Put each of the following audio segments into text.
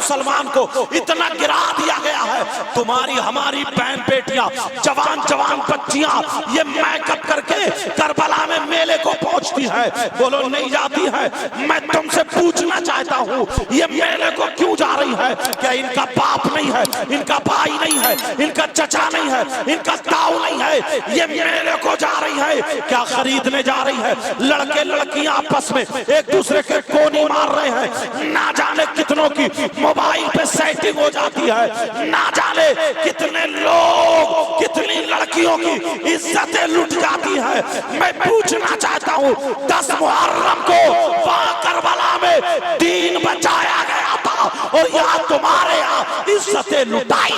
मुसलमान को इतना गिरा दिया गया है। तुम्हारी हमारी बहन बेटियां, जवान जवान बच्चियां ये मेकअप करके करबला में मेले को पहुंचती है, बोलो नहीं जाती है। मैं तुमसे पूछना चाहता हूं ये मेले को क्यों जा रही है? क्या इनका बाप नहीं है, इनका भाई नहीं है, इनका चचा नहीं है, इनका ताऊ नहीं है? ये मेले को जा रही है, क्या खरीदने जा रही है? लड़के लड़कियां आपस में एक दूसरे के कोनी मार रहे हैं, ना जाने कितनों की मोबाइल पे सेटिंग हो जाती है, ना जाने कितने लोग, कितनी लड़कियों की इज्जतें लुट जाती है। मैं पूछना चाहता हूं 10 मुहर्रम को वहां करबला में दीन बचाया गया था और यहाँ तुम्हारे यहाँ इज्जतें लुटाई।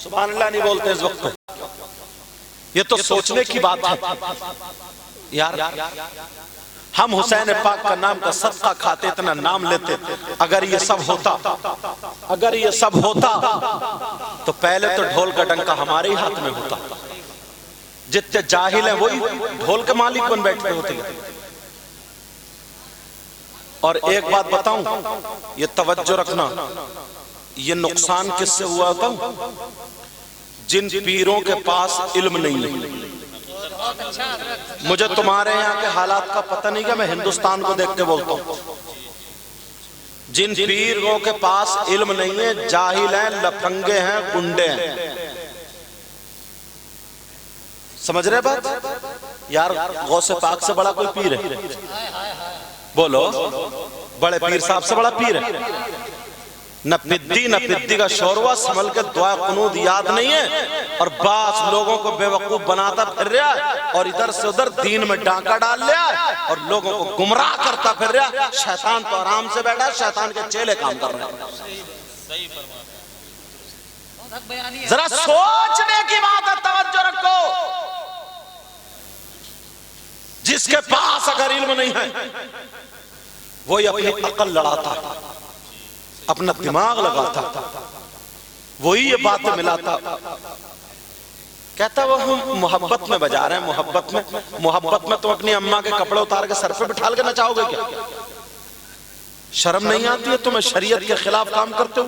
सुभान अल्लाह नहीं बोलते इस वक्त। ये तो सोचने की बात है यार। हम हुसैन पाक का नाम का सदका खाते, इतना नाम लेते। अगर ये सब होता, अगर ये सब होता तो पहले तो ढोल का डंका हमारे ही हाथ में होता। जितने जाहिल हैं वही ढोल के मालिक बन बैठे होते। और एक बात बताऊं, ये तवज्जो रखना, ये नुकसान किससे हुआ था? जिन पीरों के पास इल्म नहीं है। मुझे तुम्हारे यहाँ के हालात का पता नहीं, क्या मैं हिंदुस्तान को देख के बोलता हूँ। जिन पीरों के पास इल्म नहीं है, जाहिल हैं, लफंगे हैं, गुंडे हैं। समझ रहे बात यार? गौसे पाक से बड़ा कोई पीर है? बोलो, बड़े पीर साहब से बड़ा पीर है? न पिद्दी का शोरवा संभल के दुआ कुनूद याद नहीं है, और बास लोगों को बेवकूफ बनाता फिर रहा है, और इधर से उधर दीन में डांका डाल लिया है, और लोगों को गुमराह करता फिर रहा है। शैतान तो आराम से बैठा है, शैतान के चेले काम कर रहे हैं। जरा सोचने की बात है, तवज्जो रखो। जिसके पास अगर इल्म नहीं है वही अपनी अकल लड़ाता, अपना दिमाग लगाता, वही ये बातें मिलाता। कहता वो हम मोहब्बत में बजा रहे हैं, मोहब्बत में तुम अपनी अम्मा के कपड़े उतार के सर पे बिठा के नचाओगे क्या? शर्म नहीं आती है तुम्हें? शरीयत के खिलाफ काम करते हो।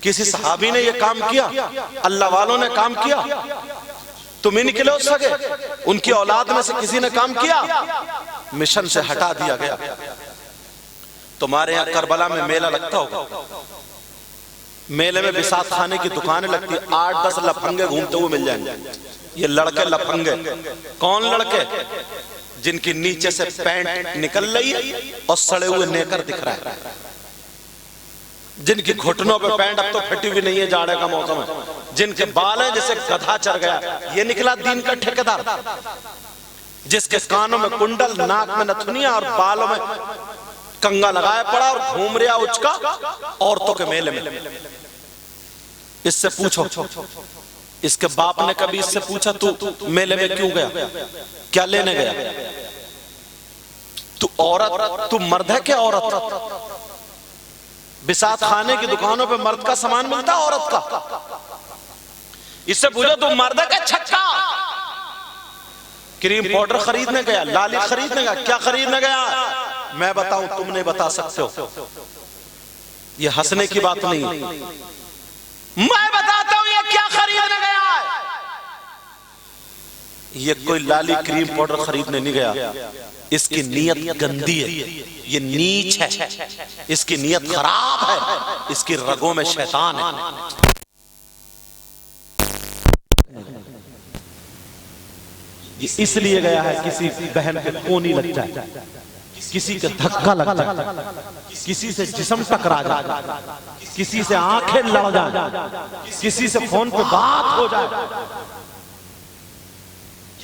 किसी सहाबी ने ये काम किया, अल्लाह वालों ने काम किया, तुम ही निकले हो सके। उनकी औलाद में से किसी ने काम किया, मिशन से हटा दिया गया। तुम्हारे यहाँ करबला में मेला लगता होगा, मेले में बिसात खाने की दुकानें लगती, 8-10 लफंगे घूमते हुए मिल जाएंगे। ये लड़के लफंगे, कौन लड़के? जिनकी नीचे से पैंट निकल रही है और सड़े हुए नेकर दिख रहा है, जिनकी घुटनों पे पैंट अब तो फटी हुई नहीं है, जाड़े का मौसम है, जिनके बाल है जैसे गधा चढ़ गया, ये निकला दीन का ठेकेदार। जिसके कानों में कुंडल, नाक में नथुनिया और बालों में कंगा लगाया पड़ा और घूम रहा उचका औरतों के मेले में। इससे पूछो, इसके बाप ने कभी इससे पूछा तू मेले में क्यों गया, क्या लेने गया? तू औरत, तू मर्द है क्या औरत? बिसात खाने की दुकानों पे मर्द का सामान मिलता, औरत का। इससे पूछो तू मर्द है क्या छक्का? क्रीम पाउडर खरीदने गया, लाली खरीदने गया, क्या खरीदने गया? मैं बताऊं, तुम नहीं बता सकते हो। ये हंसने की बात नहीं, मैं बताता हूं ये क्या खरीदने गया है। ये कोई लाली क्रीम पाउडर खरीदने नहीं गया, इसकी नीयत गंदी है, ये नीच है, इसकी नीयत खराब है, इसकी रगों में शैतान है। इसलिए गया है किसी बहन के कोनी लग जाए, किसी के धक्का लग जाए, किसी से जिस्म टकरा जाए, किसी से आंखें लड़ जाए, किसी से फोन पे बात हो जाए,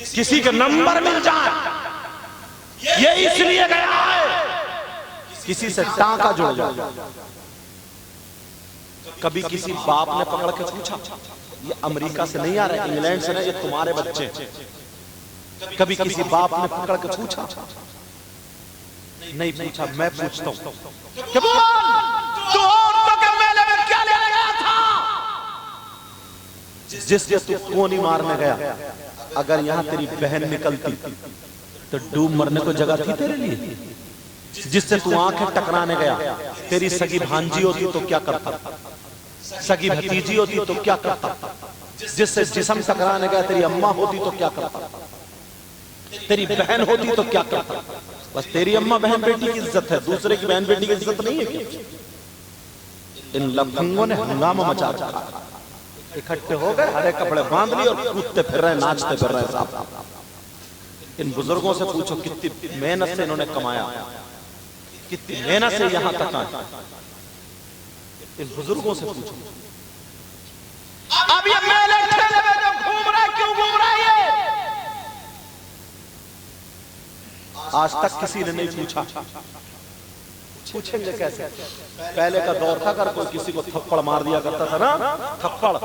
किसी के नंबर मिल जाए, ये इसलिए गया है किसी से टांका जुड़ जाए। कभी किसी बाप ने पकड़ के पूछा, ये अमेरिका से नहीं आ रहे, इंग्लैंड से नहीं, ये तुम्हारे बच्चे। कभी किसी बाप ने पकड़ के पूछा? नहीं पूछा। मैं पूछता हूं, तू औरतों के मेले में क्या ले गया था? जिसके तू कोनी मारने गया, अगर यहां तेरी बहन निकलती तो डूब मरने को जगह थी तेरे लिए? जिससे तू आंखें टकराने गया, तेरी सगी भांजी होती तो क्या करता, सगी भतीजी होती तो क्या करता, जिससे जिस्म टकराने गया तेरी अम्मा होती तो क्या करता, तेरी बहन होती तो क्या करता। बस तेरी अम्मा बहन बेटी की इज्जत है, दूसरे की बहन बेटी की इज्जत नहीं है क्या? इन लफंगों ने हंगामा मचा रखा, इकट्ठे हो गए, हरे कपड़े बांध लिए और कूदते फिर रहे, नाचते फिर रहे साहब। इन बुजुर्गों से पूछो कितनी मेहनत से इन्होंने कमाया, कितनी मेहनत से यहां तक आए। इन बुजुर्गों से पूछो। अब ये मेले ठेले में जो घूम रहा है, क्यों घूम रहा है ये? आज तक किसी ने नहीं पूछा, पूछेंगे कैसे? पहले का दौर था, अगर कोई किसी को थप्पड़ मार दिया करता था ना, थप्पड़,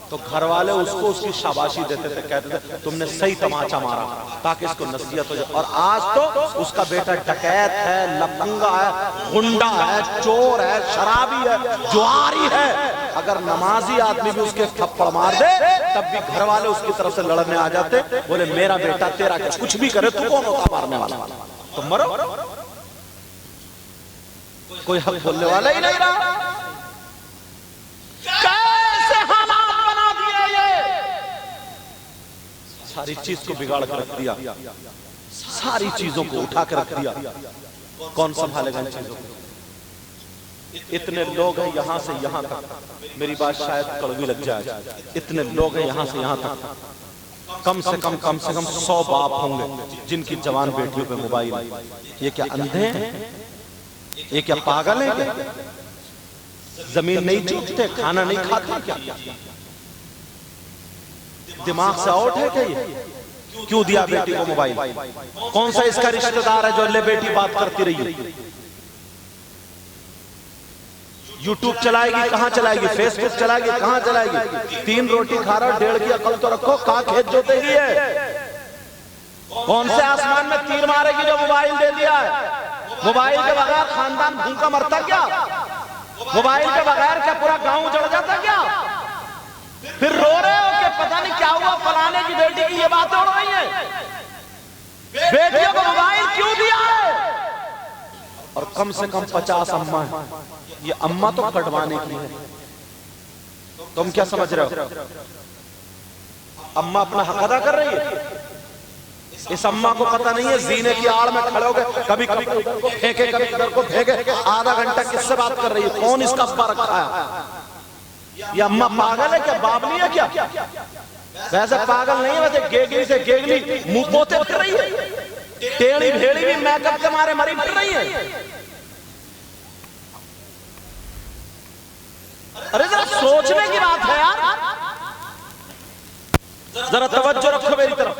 तो घर वाले उसको उसकी शाबाशी देते थे, कहते थे तुमने सही तमाचा मारा, ताकि इसको नसीहत हो जाए। और आज तो उसका बेटा डकैत है, लफंगा है, गुंडा है, चोर है, शराबी है, जुआरी है, अगर नमाजी आदमी भी उसके थप्पड़ मार दे तब भी घर वाले उसकी तरफ से लड़ने आ जाते, बोले मेरा बेटा तेरा क्या, कुछ भी करे तू कौन होता मारने वाला, तो मरो। कोई हक बोलने वाला ही नहीं रहा। कैसे हालात बना दिए ये, सारी चीज को बिगाड़ कर रख दिया, सारी चीजों को उठा कर रख दिया। कौन संभालेगा इन चीजों को? इतने लोग हैं यहां से यहां तक, मेरी बात शायद कड़वी लग जाए, इतने लोग हैं यहां से यहां तक, कम से कम 100 बाप होंगे जिनकी जवान बेटियों पे मोबाइल। ये क्या अंधे हैं? ये क्या पागल है क्या? जमीन नहीं चूकते, खाना नहीं खाते क्या? दिमाग से आउट है क्या ये? क्यों दिया बेटी को मोबाइल? कौन सा इसका रिश्तेदार है जो ले बेटी बात करती रही है? यूट्यूब चलाएगी, कहां चलाएगी? फेसबुक चलाएगी, कहां चलाएगी? 3 रोटी खा रहा, 1.5 की अकल तो रखो, कहां खेत जोतेगी है? कौन से आसमान में तीर मारेगी जो मोबाइल दे दिया है? मोबाइल के बगैर खानदान भूखा मरता क्या? मोबाइल के बगैर क्या पूरा गांव उजड़ जाता क्या? फिर रो रहे हो कि पता नहीं क्या हुआ, फलाने की बेटी की ये बातें उड़ रही है। बेटियों को मोबाइल क्यों दिया है? और कम से कम 50 अम्मा है, ये अम्मा तो कटवाने की है। तुम क्या समझ रहे हो? अम्मा अपना हक अदा कर रही है। इस अम्मा को पता नहीं है जीने की आड़ में खड़े हो गए, कभी कभी को फेंके, कभी इधर को फेंके, आधा घंटा किससे बात कर रही है? कौन इसका अब्बा रखा है? ये अम्मा पागल है क्या? बाबली है क्या? वैसे पागल नहीं है, वैसे गेगली से गेगली मुंह पोते फिर रही है, टेढ़ी भेड़ी भी मेकअप के मारे मरी फिर रही है। अरे जरा सोचने की बात है यार, जरा तवज्जो रखो मेरी तरफ।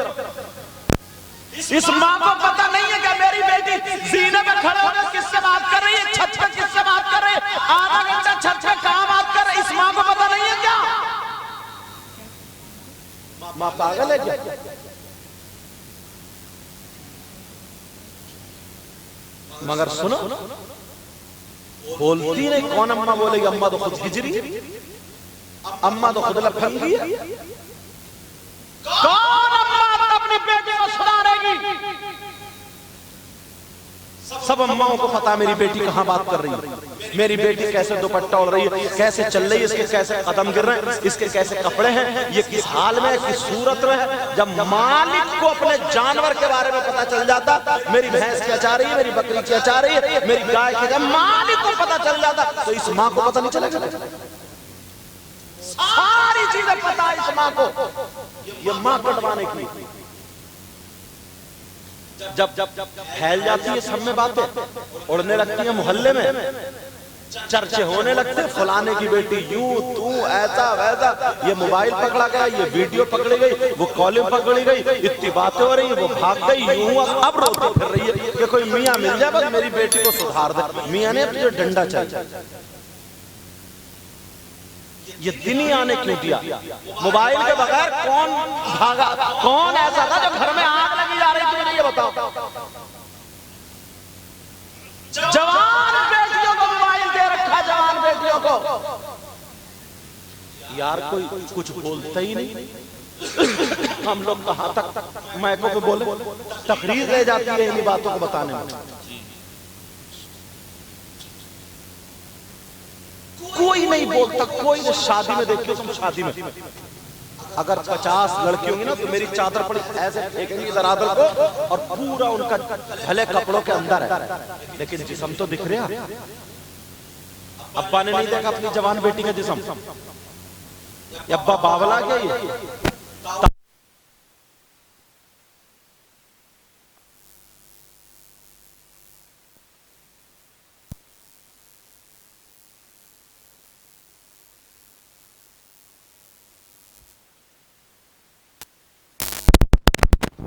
इस माँ को पता नहीं है कि मेरी बेटी जीने में खड़े होकर किससे बात कर रही है, छत पे किससे बात कर रही है, आधा घंटा छत पे कहां बात कर रही है? इस माँ को पता नहीं है क्या? माँ पागल है क्या? मगर सुनो, बोलती नहीं। कौन अम्मा बोलेगी? अम्मा तो खुद हिजरी, अम्मा तो खुद लफंगी है। कौन अम्मा अपनी बेटी को सुधारेगी? सब अम्माओं को पता मेरी बेटी कहां बात कर रही है, मेरी बेटी कैसे दुपट्टा ओढ़ रही है, कैसे चल रही है, इसके कैसे कदम गिर रहे हैं, इसके कैसे कपड़े हैं, ये किस हाल में है, किस सूरत में है। जब मालिक को अपने जानवर के बारे में पता चल जाता, मेरी भैंस क्या चाह रही है, मेरी बकरी क्या चाह रही है, मेरी गाय क्या, जब मालिक को पता चल जाता तो इस माँ को पता नहीं चलेगा? सारी चीजें पता है इस माँ को। ये माँ कटवाने की जब फैल जाती है सब में बातें, उड़ने लगती है मोहल्ले में, चर्चे होने लगते, फलाने की बेटी यूं तू ऐसा वैसा, ये मोबाइल पकड़ा गया, ये वीडियो पकड़ी गई, वो कॉलिंग पकड़ी गई, इतनी बातें हो रही है, वो भाग गई, यूं अब रोती फिर रही है कि कोई मियाँ मिल जाए बस मेरी बेटी को सुधार दे। मियाँ ने तुझे डंडा चाहिए। ये दिन ही आने क्यों दिया? मोबाइल के बगैर कौन भागा? कौन ऐसा था जो घर में आग लगी जा रही थी? मुझे ये बताओ। जवान बेटियों को मोबाइल दे रखा, जवान बेटियों को। यार कोई कुछ बोलता ही नहीं। हम लोग कहां तक माइकों पे बोले, तकरीर रह जाती है इन्हीं बातों को बताने में। कोई नहीं बोलता, कोई नहीं। शादी में देखियो तुम, शादी में अगर 50 लड़की होंगी ना तो मेरी चादर पड़ी ऐसे फेंकेंगी इधर आदर को, और पूरा उनका भले कपड़ों के अंदर है लेकिन जिस्म तो दिख रहा। अब्बा ने नहीं देखा अपनी जवान बेटी का जिस्म, अब्बा बावला क्या ये?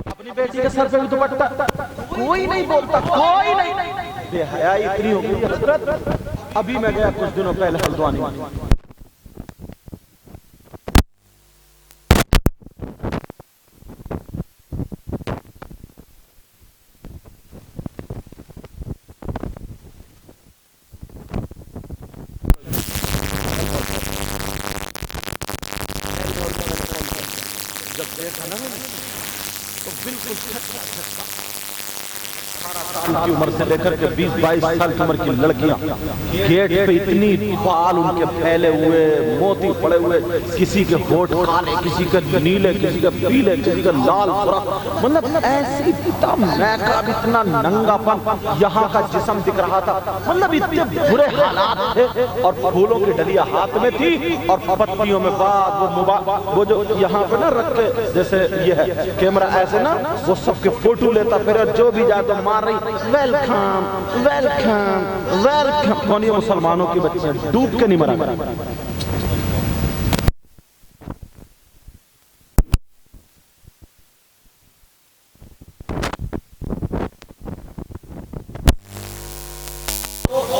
अपनी बेटी के सर पे भी दुपट्टा, कोई नहीं बोलता, कोई नहीं। बेहया इतनी हो गई हजरत। अभी मैं गया कुछ दिनों पहले हल्द्वानी, जब देखा ना तो बिल्कुल की उम्र से लेकर के 20-22 साल की उम्र की लड़कियां गेट पे इतनी बाल उनके फैले हुए, मोती पड़े हुए, किसी के होठ काले, किसी के नीले, किसी के पीले, किसी के लाल, मतलब ऐसी मैकअप, इतना नंगापन, यहाँ का जिस्म दिख रहा था, मतलब इतने बुरे हालात थे। और फूलों की डलिया हाथ में थी और पत्तियों में बाद वो जो यहाँ पे ना रख के जैसे ये है कैमरा ऐसे ना, वो सबके फोटो लेता फिर जो भी जाए तो मार रही वेलकम वेलकम वेलकम। कौन ये मुसलमानों की बच्चियां डूब के नहीं मरा।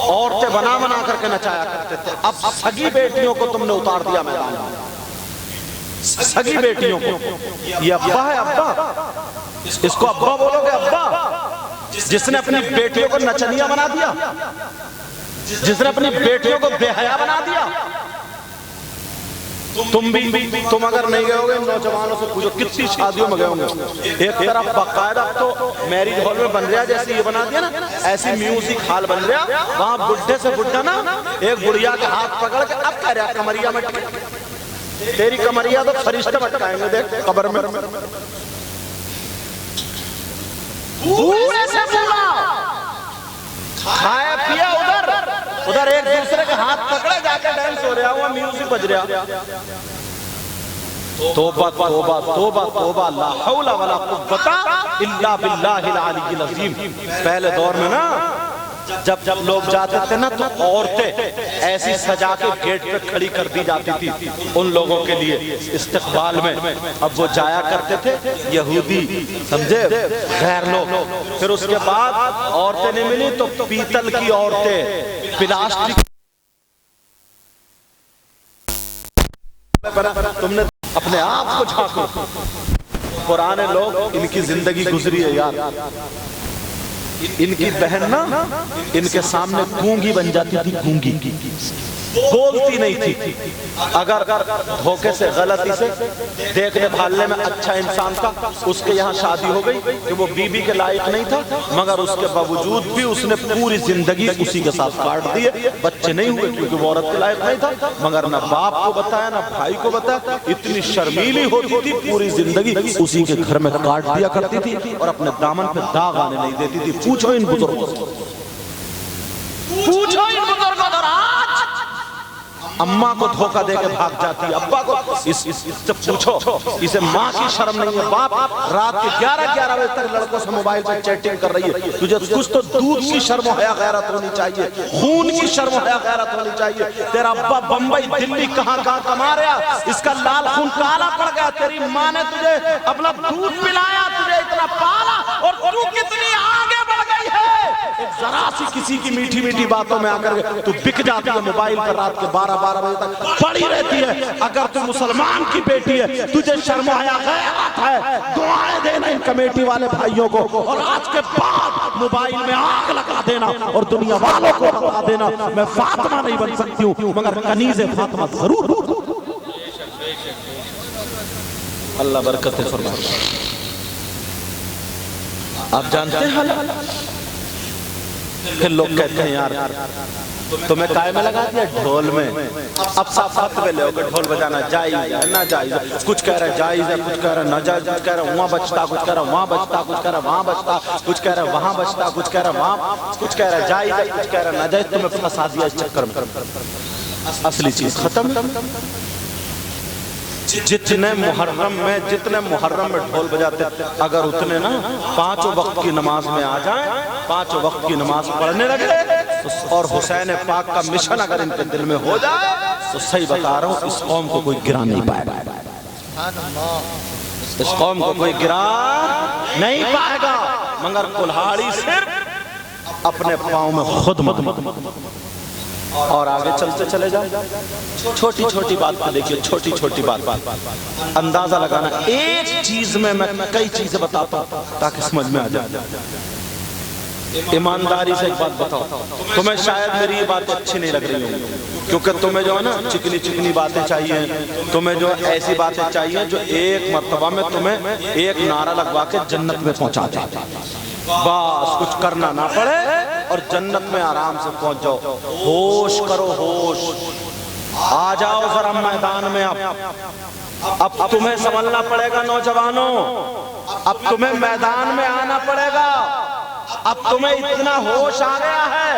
औरतें बना बना करके नचाया करते थे, अब सगी बेटियों को तुमने उतार दिया मैदान में। सगी बेटियों को, ये अब्बा है, अब्बा, इसको अब्बा बोलोगे? अब्बा जिसने अपनी बेटियों को नचनिया बना दिया, जिसने अपनी बेटियों को बेहया बना दिया। तुम अगर नहीं गए होगे नौजवानों से पूछो कितनी शादियों में गए होंगे। एक तरफ बाकायदा तो मैरिज हॉल में बन रहा, जैसे ये बना दिया ना ऐसी म्यूजिक हॉल बन रहा, वहां बुढ़े से बुढ़ा ना एक बुढ़िया के हाथ पकड़ के अब कह रहा कमरिया में, तेरी कमरिया तो फरिश्ते भटकाएंगे देख कब्र में। पूरे से पूरा खाया पिया, उधर एक दूसरे के हाथ पकड़े जाके डांस हो रहा हुआ, म्यूजिक बज रहा। तौबा तौबा तौबा तौबा, ला हौला वला कुव्वता इल्ला बिल्लाहिल अलीय्यिल अज़ीम। पहले दौर में ना जब लोग जाते थे ना तो औरतें ऐसी सजा के गेट पे खड़ी कर दी जाती थी उन लोगों के लिए इस्तकबाल में। अब वो जाया करते थे यहूदी, समझे, गैर लोग। फिर उसके बाद औरतें नहीं मिली तो पीतल की औरतें, प्लास्टिक। तुमने अपने आप को झांको, पुराने लोग इनकी जिंदगी गुजरी है यार। इनकी बहन ना इनके सामने गूंगी बन जाती थी, गूंगी, बोलती नहीं थी। अगर धोखे से गलती से देखने भालने में अच्छा इंसान था, उसके यहाँ शादी हो गई कि वो बीबी के लायक नहीं था, मगर उसके बावजूद भी उसने पूरी जिंदगी उसी के साथ काट दिए। बच्चे नहीं हुए क्योंकि वो औरत के लायक नहीं था, मगर ना बाप को बताया ना भाई को बताया। इतनी शर्मीली होती थी, पूरी जिंदगी उसी के घर में काट दिया करती थी और अपने दामन पे दाग आने नहीं देती थी। पूछो इन बुजुर्गों से, पूछो इन बुजुर्गों से। अम्मा को धोखा देके भाग जाती है, अब्बा को इससे पूछो, इसे माँ की शर्म नहीं है। बाप रात के 11-11 बजे तक लड़कों से मोबाइल पे चैटिंग कर रही है। तुझे कुछ तो दूध की शर्म हया गैरत होनी चाहिए, खून की शर्म हया गैरत होनी चाहिए। तेरा अब्बा बंबई दिल्ली कहाँ कमा रहा, इसका लाल खून काला पड़ गया। तेरी माँ ने तुझे अपना दूध पिलाया, तुझे इतना पाला, और तू कितनी आगे बढ़ गई है। जरा सी किसी की मीठी मीठी बातों में आकर तू बिक जाती है, मोबाइल पर रात के 12-12 बजे तक पड़ी रहती है। अगर तू मुसलमान की बेटी है, तुझे शर्म आया है, दुआएं देना इन कमेटी वाले भाइयों को, और आज के बाद मोबाइल में आग लगा देना और दुनिया वालों को बता देना मैं फातिमा नहीं बन सकती हूँ, मगर कनीज़े फातिमा जरूर। अल्लाह बरकत फरमाए। आप जानते हैं फिर लोग कहते हैं यार तुम्हें काय में लगा दिया ढोल में, अब सब फतवे लोगे ढोल बजाना जायज है ना जायज है, कुछ कह रहे जायज है, कुछ कह रहे नाजायज, कुछ कह रहे वहाँ बचता, कुछ कह रहे वहाँ बचता, कुछ कह रहे वहाँ बचता, कुछ कह रहे वहाँ बचता, कुछ कह रहे वहाँ, कुछ कह रहे जायज है, कुछ कह रहे नाजायज। तुम्हें फंसा दिया इस चक्कर में, असली चीज खत्म। जितने मुहर्रम में ढोल बजाते, अगर उतने ना 5 वक्त की नमाज में आ जाए, 5 वक्त की नमाज पढ़ने लगे, और हुसैन पाक का मिशन अगर इनके दिल में हो जाए, तो सही बता रहा हूँ इस कौम को कोई गिरा नहीं पाएगा, इस कौम को कोई गिरा नहीं पाएगा, मगर कुल्हाड़ी सिर्फ अपने पाँव में खुद मत। और आगे चलते चले जाओ, छोटी छोटी बात को देखिए, छोटी छोटी बात अंदाजा लगाना। एक चीज में मैं कई चीजें बताता हूँ ताकि समझ में आ जाए। ईमानदारी से एक बात बताओ, तुम्हें शायद मेरी ये बात अच्छी नहीं लग रही होगी, क्योंकि तुम्हें जो है ना चिकनी चिकनी बातें चाहिए, तुम्हें जो ऐसी बातें चाहिए जो एक मर्तबा में तुम्हें एक नारा लगवा के जन्नत में पहुंचा दे, बस कुछ करना ना पड़े और जन्नत में आराम से पहुंच जाओ। होश करो, होश, आ जाओ जरा मैदान में। अब तुम्हें संभलना पड़ेगा नौजवानों, अब तुम्हें मैदान में आना पड़ेगा। अब तुम्हें इतना होश आ गया है,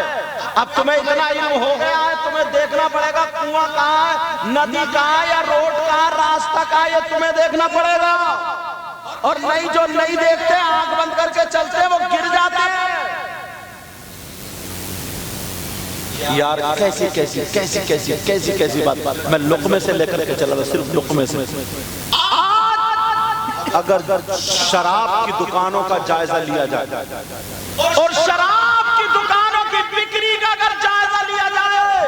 अब तुम्हें इतना इल्म हो गया है, तुम्हें देखना पड़ेगा कुआं कहाँ है, नदी कहाँ है, या रोड कहाँ, रास्ता कहाँ है, ये तुम्हें देखना पड़ेगा। और नहीं, जो नहीं देखते आंख बंद करके चलते हैं वो गिर जाते हैं। यार कैसी कैसी कैसी कैसी कैसी कैसी बात, मैं लुक़मे से लेकर के चला था, सिर्फ लुक़मे से। अगर शराब की दुकानों का जायजा लिया जाए और शराब की दुकानों की बिक्री का अगर जायजा लिया जाए,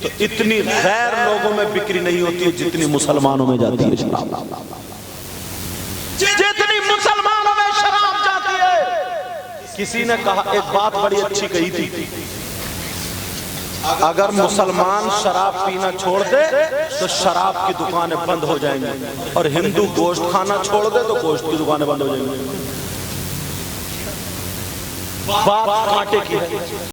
तो इतनी गैर लोगों में बिक्री नहीं होती है जितनी मुसलमानों में जाती है शराब, जितनी मुसलमानों में शराब जाती है। किसी ने कहा, एक बात बड़ी अच्छी कही थी, अगर मुसलमान शराब पीना छोड़ दे तो शराब की दुकानें बंद हो जाएंगी, और हिंदू गोश्त खाना छोड़ दे तो गोश्त की दुकानें बंद हो जाएंगी। बात कांटे की है।